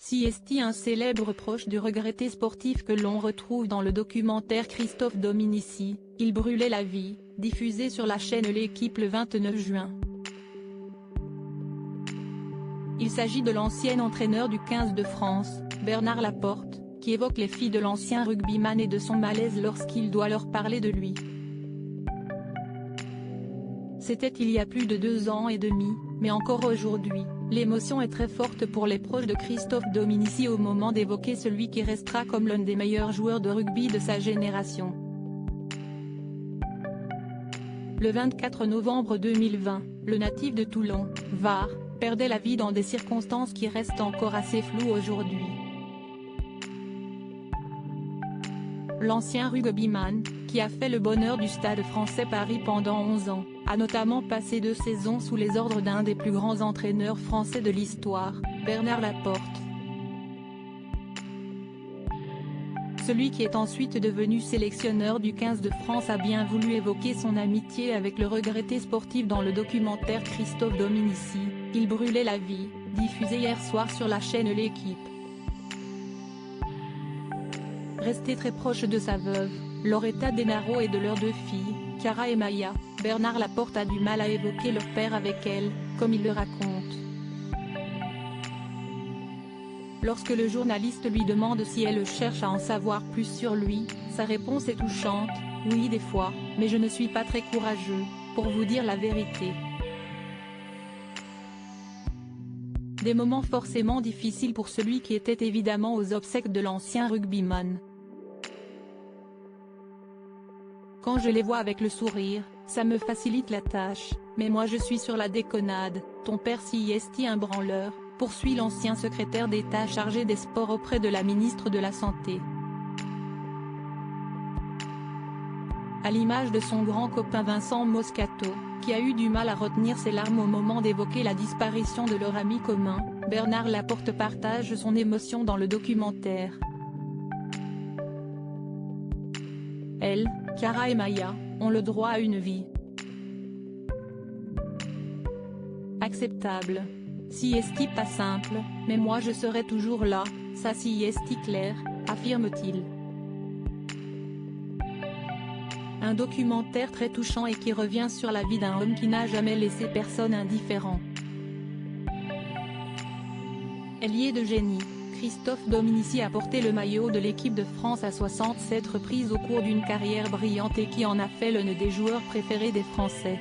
Siesti, un célèbre proche du regretté sportif que l'on retrouve dans le documentaire Christophe Dominici, Il brûlait la vie, diffusé sur la chaîne L'Équipe le 29 juin. Il s'agit de l'ancien entraîneur du 15 de France, Bernard Laporte, qui évoque les filles de l'ancien rugbyman et de son malaise lorsqu'il doit leur parler de lui. C'était il y a plus de 2 ans et demi, mais encore aujourd'hui, l'émotion est très forte pour les proches de Christophe Dominici au moment d'évoquer celui qui restera comme l'un des meilleurs joueurs de rugby de sa génération. Le 24 novembre 2020, le natif de Toulon, Var, perdait la vie dans des circonstances qui restent encore assez floues aujourd'hui. L'ancien rugbyman, qui a fait le bonheur du Stade Français Paris pendant 11 ans, a notamment passé 2 saisons sous les ordres d'un des plus grands entraîneurs français de l'histoire, Bernard Laporte. Celui qui est ensuite devenu sélectionneur du 15 de France a bien voulu évoquer son amitié avec le regretté sportif dans le documentaire Christophe Dominici, Il brûlait la vie, diffusé hier soir sur la chaîne L'Équipe. Resté très proche de sa veuve, Loretta Denaro, et de leurs 2 filles, Cara et Maya, Bernard Laporte a du mal à évoquer leur père avec elle, comme il le raconte. Lorsque le journaliste lui demande si elle cherche à en savoir plus sur lui, sa réponse est touchante: « Oui, des fois, mais je ne suis pas très courageux, pour vous dire la vérité. » Des moments forcément difficiles pour celui qui était évidemment aux obsèques de l'ancien rugbyman. Quand je les vois avec le sourire, ça me facilite la tâche, mais moi je suis sur la déconnade. Ton père Siesti, un branleur, poursuit l'ancien secrétaire d'État chargé des sports auprès de la ministre de la Santé. À l'image de son grand copain Vincent Moscato, qui a eu du mal à retenir ses larmes au moment d'évoquer la disparition de leur ami commun, Bernard Laporte partage son émotion dans le documentaire. Elle, Cara et Maya, ont le droit à une vie acceptable. Siesti pas simple, mais moi je serai toujours là, ça Siesti clair, affirme-t-il. Un documentaire très touchant et qui revient sur la vie d'un homme qui n'a jamais laissé personne indifférent. Ailier de génie, Christophe Dominici a porté le maillot de l'équipe de France à 67 reprises au cours d'une carrière brillante et qui en a fait l'un des joueurs préférés des Français.